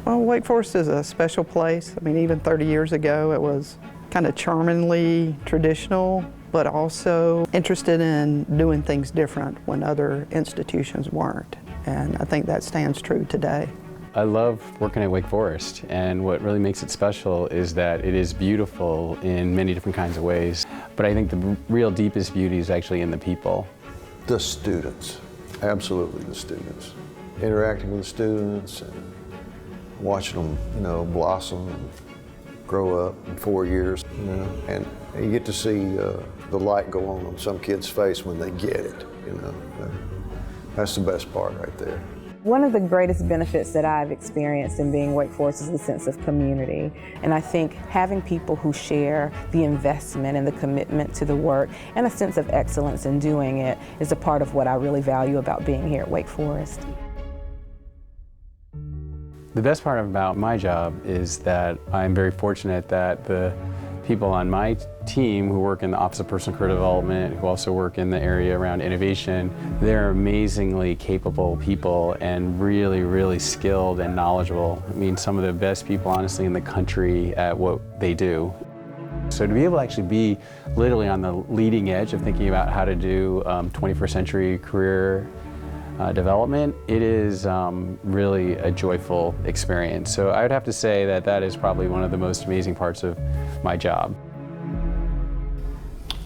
Well, Wake Forest is a special place. I mean, even 30 years ago, it was kind of charmingly traditional, but also interested in doing things different when other institutions weren't. And I think that stands true today. I love working at Wake Forest, and what really makes it special is that it is beautiful in many different kinds of ways. But I think the real deepest beauty is actually in the people. The students, absolutely the students. Interacting with the students and watching them, blossom and grow up in 4 years, and you get to see the light go on some kid's face when they get it, That's the best part right there. One of the greatest benefits that I've experienced in being Wake Forest is the sense of community. And I think having people who share the investment and the commitment to the work and a sense of excellence in doing it is a part of what I really value about being here at Wake Forest. The best part about my job is that I'm very fortunate that the people on my team who work in the Office of Personal Career Development, who also work in the area around innovation, they're amazingly capable people and really, really skilled and knowledgeable. I mean, some of the best people, honestly, in the country at what they do. So to be able to actually be literally on the leading edge of thinking about how to do 21st century career development, it is really a joyful experience. So I would have to say that that is probably one of the most amazing parts of my job.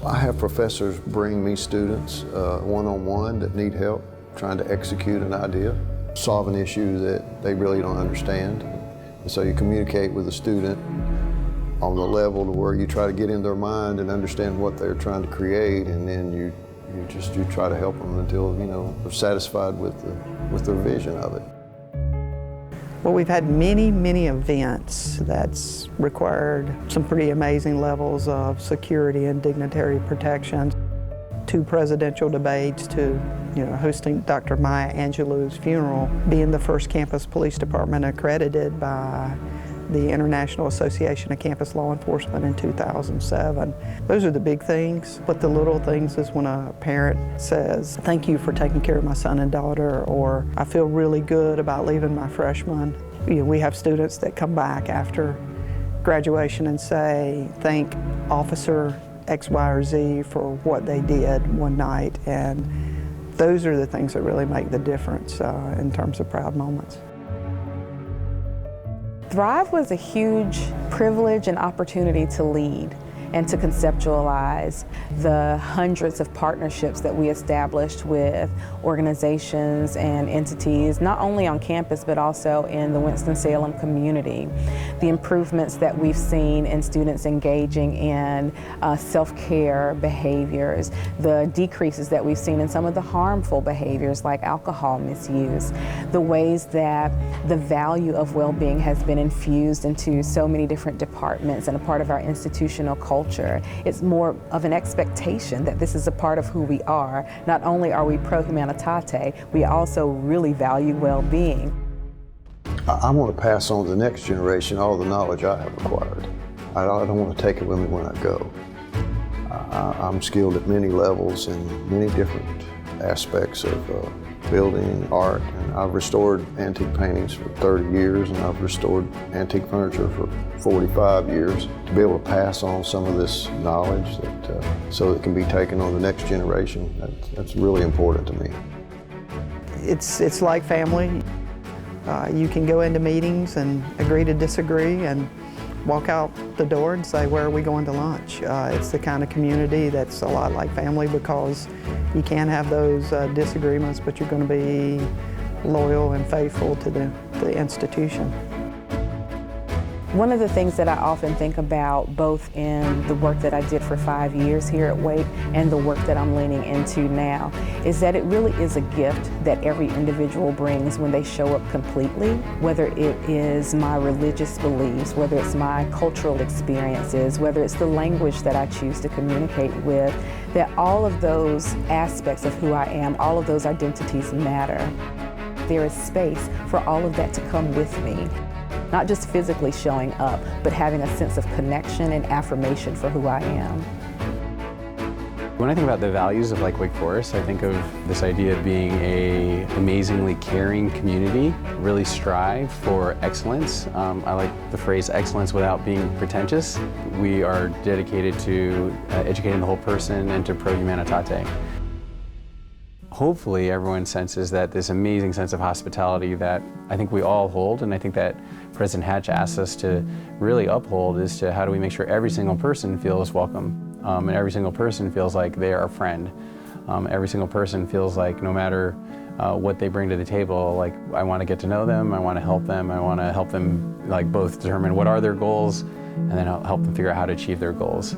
I have professors bring me students one-on-one that need help trying to execute an idea, solve an issue that they really don't understand. And so you communicate with the student on the level to where you try to get in their mind and understand what they're trying to create, and then you try to help them until they're satisfied with their vision of it. Well, we've had many events that's required some pretty amazing levels of security and dignitary protection. 2 presidential debates to hosting Dr. Maya Angelou's funeral, being the first campus police department accredited by the International Association of Campus Law Enforcement in 2007. Those are the big things, but the little things is when a parent says, "Thank you for taking care of my son and daughter," or "I feel really good about leaving my freshman." We have students that come back after graduation and say, "Thank Officer X, Y, or Z for what they did one night," and those are the things that really make the difference in terms of proud moments. Thrive was a huge privilege and opportunity to lead and to conceptualize the hundreds of partnerships that we established with organizations and entities, not only on campus but also in the Winston-Salem community. The improvements that we've seen in students engaging in self-care behaviors, the decreases that we've seen in some of the harmful behaviors like alcohol misuse, the ways that the value of well-being has been infused into so many different departments and a part of our institutional culture. It's more of an expectation that this is a part of who we are. Not only are we pro humanitate, we also really value well-being. I want to pass on to the next generation all the knowledge I have acquired. I don't want to take it with me when I go. I'm skilled at many levels and many different aspects of building and art, and I've restored antique paintings for 30 years, and I've restored antique furniture for 45 years. To be able to pass on some of this knowledge so it can be taken on the next generation, that's really important to me. It's like family. You can go into meetings and agree to disagree and walk out the door and say, "Where are we going to lunch?" It's the kind of community that's a lot like family, because you can have those disagreements, but you're going to be loyal and faithful to the institution. One of the things that I often think about, both in the work that I did for 5 years here at Wake and the work that I'm leaning into now, is that it really is a gift that every individual brings when they show up completely, whether it is my religious beliefs, whether it's my cultural experiences, whether it's the language that I choose to communicate with, that all of those aspects of who I am, all of those identities matter. There is space for all of that to come with me. Not just physically showing up, but having a sense of connection and affirmation for who I am. When I think about the values of Wake Forest, I think of this idea of being an amazingly caring community, really strive for excellence. I like the phrase excellence without being pretentious. We are dedicated to educating the whole person and to pro humanitate. Hopefully everyone senses that this amazing sense of hospitality that I think we all hold, and I think that President Hatch asked us to really uphold, is to how do we make sure every single person feels welcome. And every single person feels like they are a friend. Every single person feels like no matter what they bring to the table, like I want to get to know them, I want to help them, I want to help them like both determine what are their goals and then help them figure out how to achieve their goals.